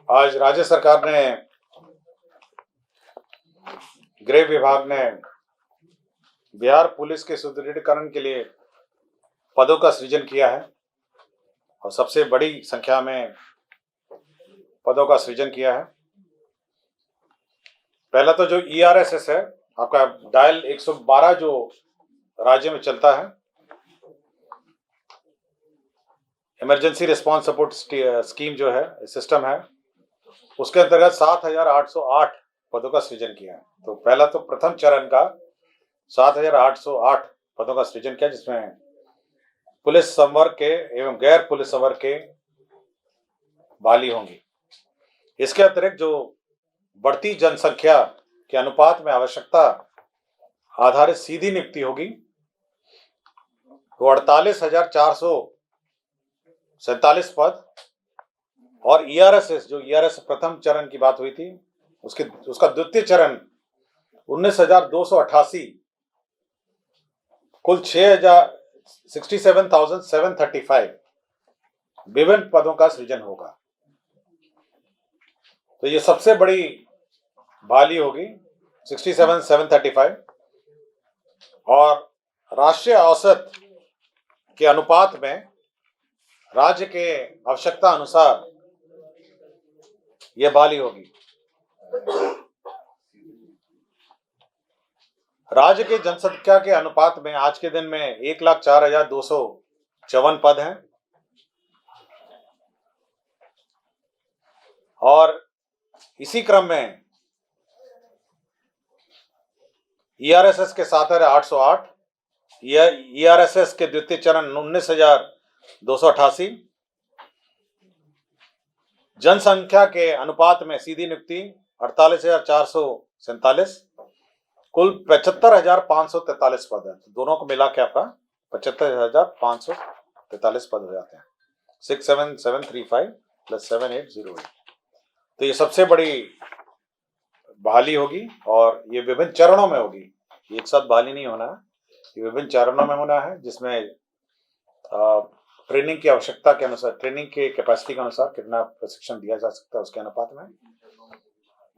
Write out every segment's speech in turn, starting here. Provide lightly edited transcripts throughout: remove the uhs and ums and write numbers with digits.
आज राज्य सरकार ने, गृह विभाग ने बिहार पुलिस के सुदृढ़ीकरण के लिए पदों का सृजन किया है और सबसे बड़ी संख्या में पदों का सृजन किया है। पहला तो जो ERSS है आपका डायल 112 जो राज्य में चलता है, इमरजेंसी रिस्पांस सपोर्ट स्कीम जो है, सिस्टम है, उसके अंतर्गत 7,808 पदों का सृजन किया है। तो पहला तो प्रथम चरण का 7,808 पदों का सृजन किया, जिसमें पुलिस संवर्ग के एवं गैर पुलिस संवर्ग के बहाली होंगी। इसके अतिरिक्त जो बढ़ती जनसंख्या के अनुपात में आवश्यकता आधारित सीधी नियुक्ति होगी, वो 48,447 पद, और ERSS जो ERS प्रथम चरण की बात हुई थी, उसका द्वितीय चरण 19,288, कुल 67,735 विभिन्न पदों का सृजन होगा। तो ये सबसे बड़ी बहाली होगी 67,735, और राष्ट्रीय औसत के अनुपात में राज्य के आवश्यकता अनुसार यह बहाली होगी। राज्य के जनसंख्या के अनुपात में आज के दिन में 1,04,254 पद हैं, और इसी क्रम में ERSS के 7,808, ERSS के द्वितीय चरण 19,288, जनसंख्या के अनुपात में सीधी नियुक्ति 48,447, कुल 75,543 पद है। तो दोनों को मिला के आपका 75,543 पद हो जाते हैं। 67,735 प्लस 7,808। तो ये सबसे बड़ी बहाली होगी, और ये विभिन्न चरणों में होगी। एक साथ बहाली नहीं होना है, ये विभिन्न चरणों में होना है, जिसमें ट्रेनिंग की आवश्यकता के अनुसार, ट्रेनिंग के कैपेसिटी के अनुसार कितना प्रशिक्षण दिया जा सकता है उसके अनुपात में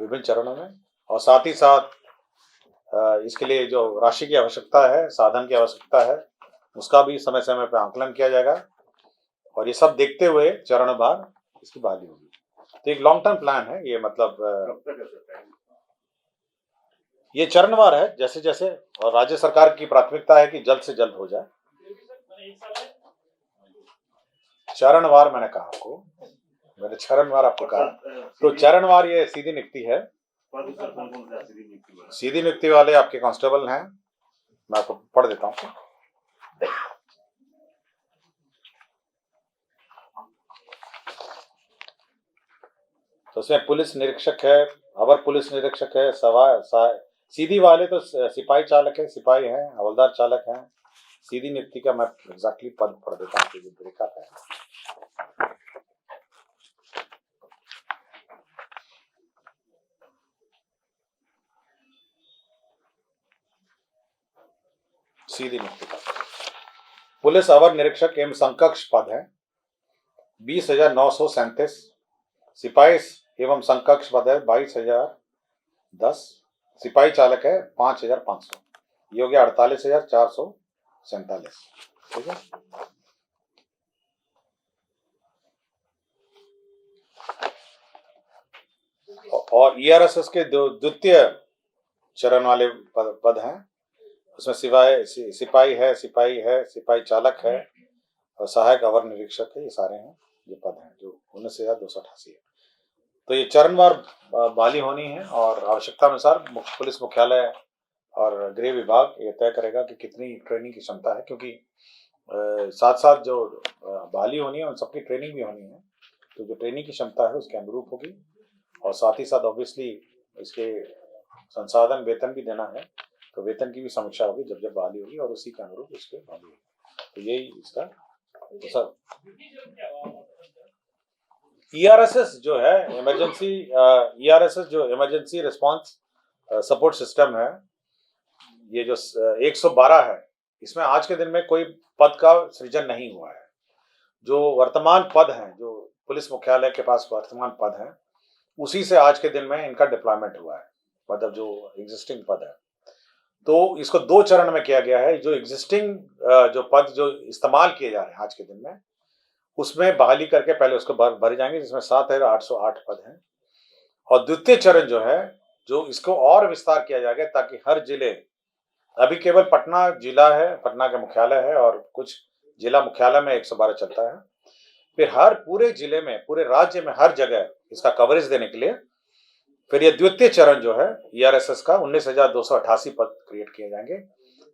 विभिन्न चरणों में, और साथ ही साथ इसके लिए जो राशि की आवश्यकता है, साधन की आवश्यकता है, उसका भी समय समय पर आंकलन किया जाएगा, और ये सब देखते हुए चरणवार इसकी बहाली होगी। तो एक लॉन्ग टर्म प्लान है ये, मतलब ये चरणवार है जैसे जैसे, और राज्य सरकार की प्राथमिकता है कि जल्द से जल्द हो जाए। चरणवार मैंने कहा आपको, मैंने चरणवार आपको कहा। तो चरणवार ये सीधी नियुक्ति है। सीधी नियुक्ति वाले आपके कांस्टेबल हैं, मैं आपको पढ़ देता हूँ। तो उसमें पुलिस निरीक्षक है, अवर पुलिस निरीक्षक है, सीधी वाले तो सिपाही चालक है, सिपाही हैं, हवलदार चालक हैं। सीधी नियुक्ति का मैं एग्जैक्टली पद पढ़ देता हूँ, ब्रेकअप है। सीधी नियुक्ति का पुलिस अवर निरीक्षक एवं समकक्ष पद है 20,937। सिपाही एवं समकक्ष पद है 22,010। सिपाही चालक है 5,500। ये हो गया 48,447। ठीक है। और ERSS के द्वितीय चरण वाले पद हैं, उसमें सिपाही है, सिपाही चालक है, और सहायक अवर निरीक्षक है। ये सारे हैं, ये पद हैं जो 19,288 है। तो ये चरणवार बहाली होनी है, और आवश्यकता अनुसार पुलिस मुख्यालय और गृह विभाग ये तय करेगा कि कितनी ट्रेनिंग की क्षमता है, क्योंकि साथ साथ जो बहाली होनी है उन सबकी ट्रेनिंग भी होनी है। तो जो ट्रेनिंग की क्षमता है उसके अनुरूप होगी, और साथ ही साथ ऑब्वियसली इसके संसाधन वेतन भी देना है, तो वेतन की भी समीक्षा होगी जब जब बहाली होगी, और उसी के अनुरूप इसके बहाली होगी। तो यही इसका सर। ERSS जो है इमरजेंसी, ERSS जो इमरजेंसी रिस्पांस सपोर्ट सिस्टम है, ये जो 112 है, इसमें आज के दिन में कोई पद का सृजन नहीं हुआ है। जो वर्तमान पद हैं, जो पुलिस मुख्यालय के पास वर्तमान पद है, उसी से आज के दिन में इनका डिप्लॉयमेंट हुआ है, मतलब जो एग्जिस्टिंग पद है। तो इसको 2 चरण में किया गया है। जो एग्जिस्टिंग जो पद जो इस्तेमाल किए जा रहे हैं आज के दिन में, उसमें बहाली करके पहले उसको भरे जाएँगे, जिसमें 7,808 पद हैं। और द्वितीय चरण जो है, जो इसको और विस्तार किया जाएगा ताकि हर जिले, अभी केवल पटना जिला है, पटना का मुख्यालय है और कुछ जिला मुख्यालय में 112 चलता है। फिर हर पूरे जिले में, पूरे राज्य में हर जगह इसका कवरेज देने के लिए फिर ये द्वितीय चरण जो है ईआरएसएस का 19,288 पद क्रिएट किए जाएंगे,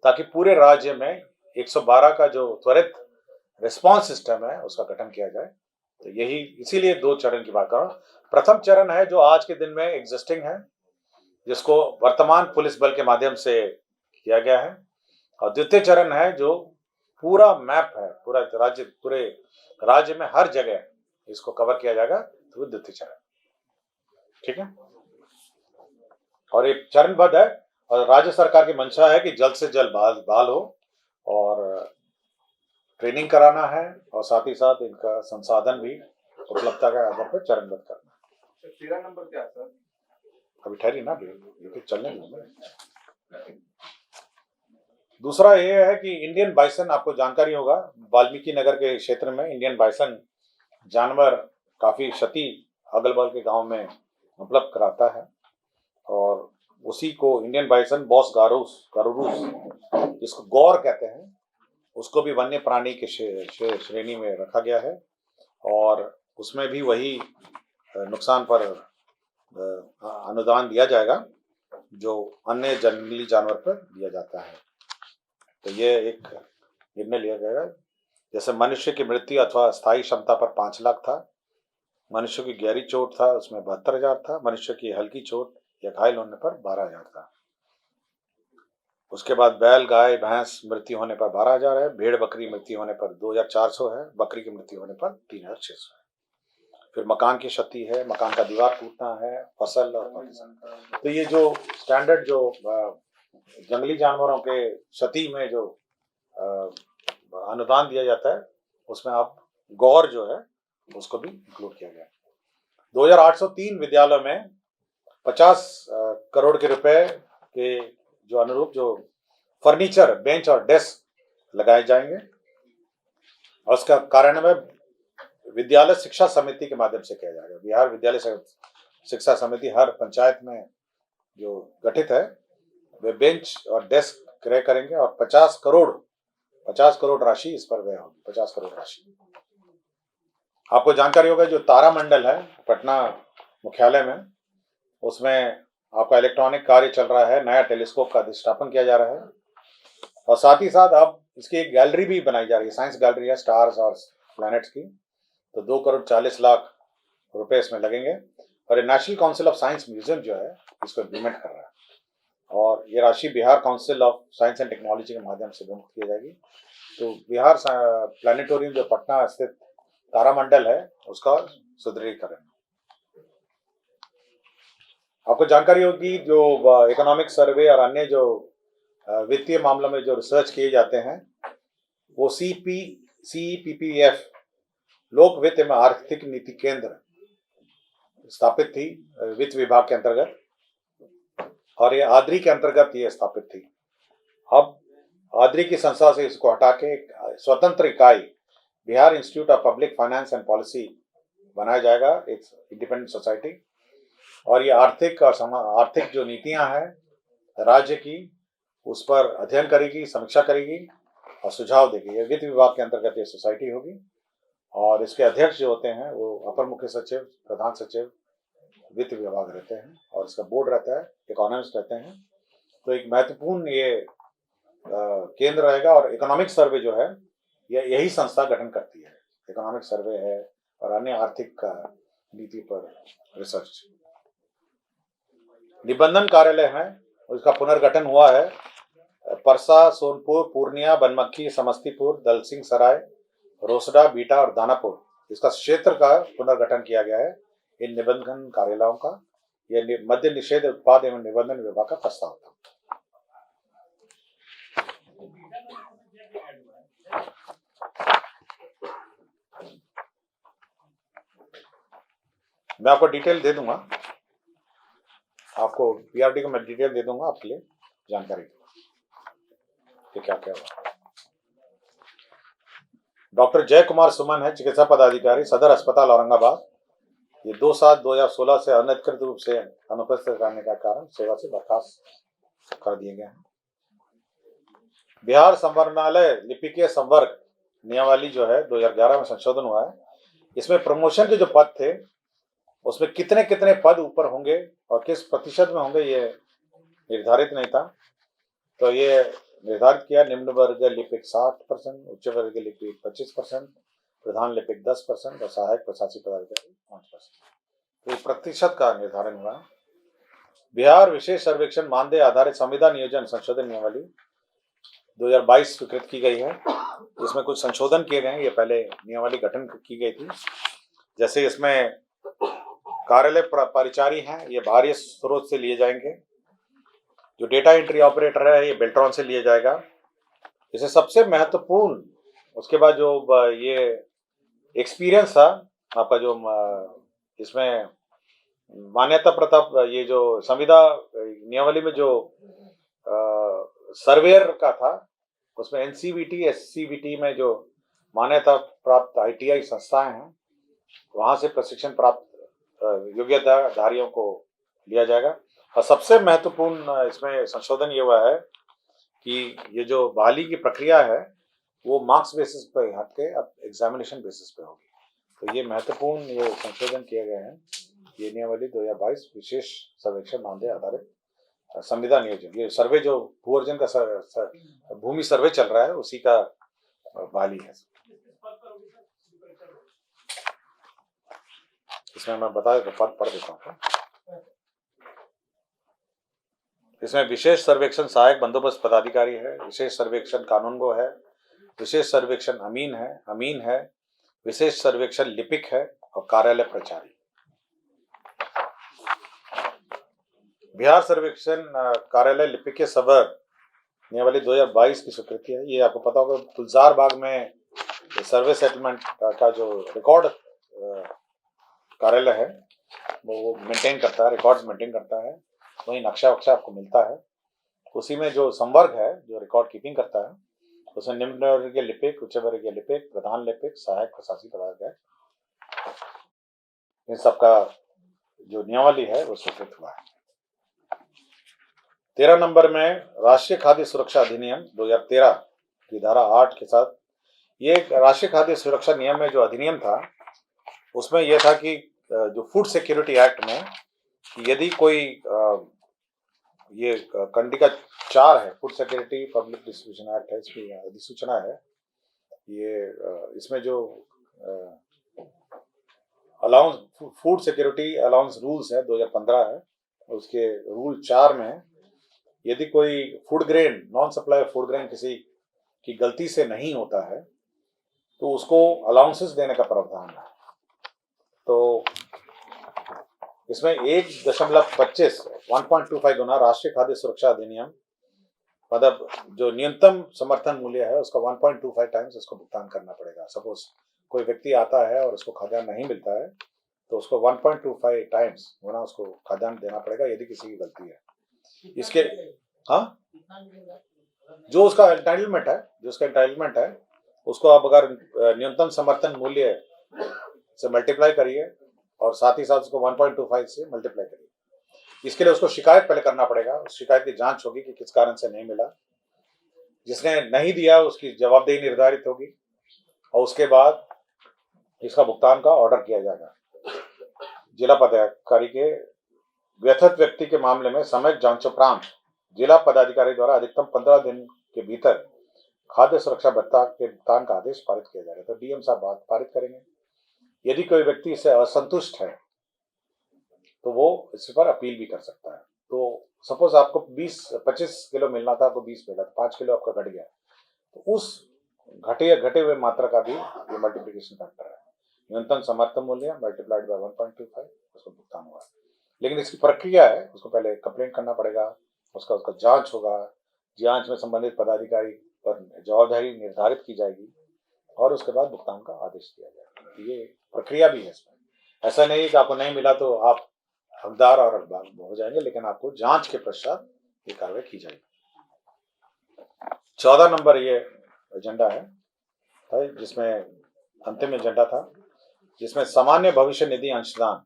ताकि पूरे राज्य में 112 का जो त्वरित रिस्पांस सिस्टम है उसका गठन किया जाए। तो यही, इसीलिए 2 चरण की बात कर रहा हूँ। प्रथम चरण है जो आज के दिन में एग्जिस्टिंग है, जिसको वर्तमान पुलिस बल के माध्यम से किया गया है। और द्वितीय चरण है जो पूरा मैप है, पूरे राज्य में हर जगह इसको कवर किया जाएगा, तो वो द्वितीय चरण। ठीक है, और ये चरणबद्ध है और राज्य सरकार की मंशा है कि जल्द से जल्द बहाल हो और ट्रेनिंग कराना है और साथ ही साथ इनका संसाधन भी उपलब्धता के आधार पर चरणबद्ध करना है। 13 नंबर क्या है सर? अभी ठहरी ना, ये चलने दो। दूसरा ये है कि इंडियन बाइसन, आपको जानकारी होगा, वाल्मीकि नगर के क्षेत्र में इंडियन बाइसन जानवर काफी क्षति अगल बगल के गांव में उपलब्ध कराता है, और उसी को इंडियन बाइसन बॉस गारुरूस, जिसको गौर कहते हैं, उसको भी वन्य प्राणी के श्रेणी में रखा गया है। और उसमें भी वही नुकसान पर अनुदान दिया जाएगा जो अन्य जंगली जानवर पर दिया जाता है। तो ये एक निर्णय लिया गया। जैसे मनुष्य की मृत्यु अथवा स्थायी क्षमता पर 5 लाख था, मनुष्य की गहरी चोट था उसमें 72,000 था, मनुष्य की हल्की चोट या घायल होने पर 12,000 था। उसके बाद बैल गाय भैंस मृत्यु होने पर 12,000 है, भेड़ बकरी मृत्यु होने पर 2,400 है, बकरी की मृत्यु होने पर 3,600 है। फिर मकान की क्षति है, मकान का दीवार टूटना है, फसल और तो ये जो स्टैंडर्ड जो जंगली जानवरों के क्षति में जो अनुदान दिया जाता है, उसमें आप गौर जो है उसको भी इंक्लूड किया गया। 2,803 विद्यालयों में 50 करोड़ के रुपए के जो अनुरूप जो फर्नीचर, बेंच और डेस्क लगाए जाएंगे, और उसका कार्यान्वयन विद्यालय शिक्षा समिति के माध्यम से किया जाएगा। बिहार विद्यालय शिक्षा समिति हर पंचायत में जो गठित है, वे बेंच और डेस्क क्रय करेंगे और 50 करोड़ राशि इस पर व्यय होगी। 50 करोड़ राशि। आपको जानकारी होगा जो तारामंडल है पटना मुख्यालय में, उसमें आपका इलेक्ट्रॉनिक कार्य चल रहा है, नया टेलीस्कोप का अधिष्ठापन किया जा रहा है, और साथ ही साथ अब इसकी एक गैलरी भी बनाई जा रही है, साइंस गैलरी है, स्टार्स और प्लैनेट्स की। तो 2,40,00,000 रुपए इसमें लगेंगे, और ये national council of science museum जो है इसको इम्प्लीमेंट कर रहा है, और ये राशि Bihar council of science and technology के माध्यम से विमुक्त की जाएगी। तो बिहार प्लानिटोरियम जो पटना स्थित तारामंडल है उसका सुदृढ़ीकरण। आपको जानकारी होगी जो इकोनॉमिक सर्वे और अन्य जो वित्तीय मामलों में जो रिसर्च किए जाते हैं, वो CPPF लोक वित्त एवं आर्थिक नीति केंद्र स्थापित थी वित्त विभाग के अंतर्गत, और ये आद्री के अंतर्गत ये स्थापित थी। अब आद्री की संस्था से इसको हटा के एक स्वतंत्र इकाई Bihar institute of public finance and policy बनाया जाएगा, एक इंडिपेंडेंट सोसाइटी, और ये आर्थिक जो नीतियां हैं राज्य की उस पर अध्ययन करेगी, समीक्षा करेगी और सुझाव देगी। ये वित्त विभाग के अंतर्गत ये सोसाइटी होगी, और इसके अध्यक्ष जो होते हैं वो अपर मुख्य सचिव, प्रधान सचिव वित्त विभाग रहते हैं, और इसका बोर्ड रहता है, इकोनॉमिस्ट रहते हैं। तो एक महत्वपूर्ण ये केंद्र रहेगा, और इकोनॉमिक सर्वे जो है यही संस्था गठन करती है। इकोनॉमिक सर्वे है और अन्य आर्थिक नीति पर रिसर्च। निबंधन कार्यालय है, उसका पुनर्गठन हुआ है। परसा, सोनपुर, पूर्णिया, बनमक्खी, समस्तीपुर, दलसिंह सराय, रोसड़ा, बीटा और दानापुर, इसका क्षेत्र का पुनर्गठन किया गया है इन निबंधन कार्यालयों का। यह मद्य निषेध उत्पाद एवं निबंधन विभाग का प्रस्ताव था। मैं आपको डिटेल दे दूंगा, आपको पीआरडी को मैं डिटेल दे दूंगा आपके लिए जानकारी कि क्या क्या हुआ। डॉक्टर जय कुमार सुमन है, चिकित्सा पदाधिकारी, सदर अस्पताल औरंगाबाद। ये 2/7/2016 से अनधिकृत रूप से अनुपस्थित रहने का कारण सेवा से बर्खास्त कर दिए गए हैं। बिहार संवरणालय लिपिकीय संवर्ग नियमावली जो है 2011 में संशोधन हुआ है। इसमें प्रमोशन के जो पद थे उसमें कितने कितने पद ऊपर होंगे और किस प्रतिशत में होंगे ये निर्धारित नहीं था। तो ये निर्धारित किया, निम्न वर्ग लिपिक 60%, उच्च वर्ग लिपिक 25%, प्रधान लिपिक 10% और सहायक प्रशासनिक पदाधिकारी 5%। तो ये प्रतिशत का निर्धारण हुआ। बिहार विशेष सर्वेक्षण मानदेय आधारित संविदा नियोजन संशोधन नियमावली 2022 स्वीकृत की गई है। इसमें कुछ संशोधन किए गए हैं। ये पहले नियमावली गठन की गई थी, जैसे इसमें कार्यालय परिचारी हैं, ये बाहरी स्रोत से लिए जाएंगे। जो डेटा एंट्री ऑपरेटर है ये बेल्ट्रॉन से लिया जाएगा। इसे सबसे महत्वपूर्ण, उसके बाद जो ये एक्सपीरियंस था आपका, जो इसमें मान्यता प्रताप, ये जो संविदा नियमावली में जो सर्वेयर का था उसमें एनसीवीटी एससीवीटी में जो मान्यता प्राप्त आईटीआई संस्थाएं हैं वहां से प्रशिक्षण प्राप्त योग्यताधारियों को लिया जाएगा। और सबसे महत्वपूर्ण इसमें संशोधन ये हुआ है कि ये जो बहाली की प्रक्रिया है वो मार्क्स बेसिस पे हट के अब एग्जामिनेशन बेसिस पे होगी। तो ये महत्वपूर्ण ये संशोधन किए गए हैं। ये नियमावली 2022 विशेष सर्वेक्षण मानदेय आधारित संविदा नियोजन, ये सर्वे जो भू अर्जन का भूमि सर्वे चल रहा है उसी का बहाली है। इसमें मैं बता देता हूँ, पढ़ देता हूँ। इसमें विशेष सर्वेक्षण सहायक बंदोबस्त पदाधिकारी है, विशेष सर्वेक्षण कानूनगो है, विशेष सर्वेक्षण अमीन है, विशेष सर्वेक्षण लिपिक है और कार्यालय प्रचारी। बिहार सर्वेक्षण कार्यालय लिपिकीय संवर्ग नियमावली 2022 की स्वीकृति है। ये आपको पता होगा गुलजार बाग में सर्वे सेटलमेंट का जो रिकॉर्ड कार्यालय है वो मेंटेन करता है, रिकॉर्ड्स मेंटेन करता है, वही नक्शा वक्शा आपको मिलता है। उसी में जो संवर्ग है जो रिकॉर्ड कीपिंग करता है उसमें निम्न वर्गीय लिपिक, उच्च वर्गीय लिपिक, प्रधान लिपिक, सहायक प्रशासनिक पदाधिकारी, इन सबका जो नियमावली है वो स्वीकृत हुआ है। 13 नंबर में राष्ट्रीय खाद्य सुरक्षा अधिनियम 2013 की धारा 8 के साथ, ये राष्ट्रीय खाद्य सुरक्षा नियम में जो अधिनियम था उसमें यह था कि जो फूड सिक्योरिटी एक्ट में यदि कोई ये कंडिका 4 है, food security public distribution act है, इसकी अधिसूचना है। ये इसमें जो allowance food security allowance rules है 2015 है, उसके रूल 4 में यदि कोई food grain non supply of food grain किसी की गलती से नहीं होता है तो उसको अलाउंसेस देने का प्रावधान है। तो इसमें 1.25 गुना राष्ट्रीय खाद्य सुरक्षा अधिनियम, मतलब जो न्यूनतम समर्थन मूल्य है उसका 1.25 टाइम्स उसको भुगतान करना पड़ेगा। सपोज कोई व्यक्ति आता है और उसको खाद्यान्न नहीं मिलता है तो उसको 1.25 टाइम्स गुना उसको खाद्यान्न देना पड़ेगा यदि किसी की गलती है। इसके हाँ, जो उसका एंटाइटलमेंट है उसको आप अगर न्यूनतम समर्थन मूल्य से मल्टीप्लाई करिए और साथ ही साथ उसको 1.25 से मल्टीप्लाई करिए। इसके लिए उसको शिकायत पहले करना पड़ेगा, उस शिकायत की जांच होगी कि किस कारण से नहीं मिला, जिसने नहीं दिया उसकी जवाबदेही निर्धारित होगी और उसके बाद इसका भुगतान का ऑर्डर किया जाएगा। जिला पदाधिकारी के व्यथित व्यक्ति के मामले में समय जांचोपरांत जिला पदाधिकारी द्वारा अधिकतम 15 दिन के भीतर खाद्य सुरक्षा भत्ता के भुगतान का आदेश पारित किया जाएगा। तो डीएम साहब बात पारित करेंगे। यदि कोई व्यक्ति इससे असंतुष्ट है तो वो इस पर अपील भी कर सकता है। तो सपोज आपको 25 किलो मिलना था, आपको 20 मिला, 5 किलो आपका घट गया, तो उस घटे हुए मात्रा का भी ये मल्टीप्लिकेशन फैक्टर है। न्यूनतम समर्थन मूल्य मल्टीप्लाइड बाय 1.25 उसको भुगतान हुआ। लेकिन इसकी प्रक्रिया है, उसको पहले कंप्लेंट करना पड़ेगा, उसका जांच होगा, जांच में संबंधित पदाधिकारी पर जवाबदारी निर्धारित की जाएगी और उसके बाद भुगतान का आदेश दिया जाएगा। ये प्रक्रिया भी है इसमें। ऐसा नहीं है कि आपको नहीं मिला तो आप हकदार और हकदार हो जाएंगे, लेकिन आपको जांच के पश्चात ये कार्रवाई की जाएगी। 14 नंबर ये एजेंडा है जिसमें अंतिम एजेंडा था, जिसमें सामान्य भविष्य निधि अंशदान,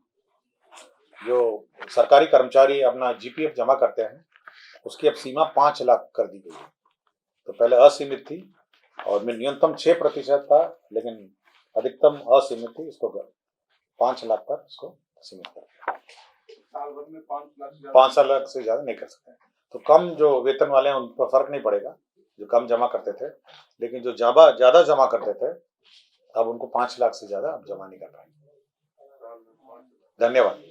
जो सरकारी कर्मचारी अपना जीपीएफ जमा करते हैं, उसकी अब सीमा 5 लाख कर दी गई है। तो पहले असीमित थी और न्यूनतम 6% था, लेकिन अधिकतम असीमित थी, इसको 5 लाख पर इसको सीमित कर, साल भर में 5 लाख से ज्यादा नहीं कर सकते। तो कम जो वेतन वाले हैं उन पर फर्क नहीं पड़ेगा, जो कम जमा करते थे, लेकिन जो ज्यादा जमा करते थे अब उनको 5 लाख से ज्यादा अब जमा नहीं कर पाएंगे। धन्यवाद।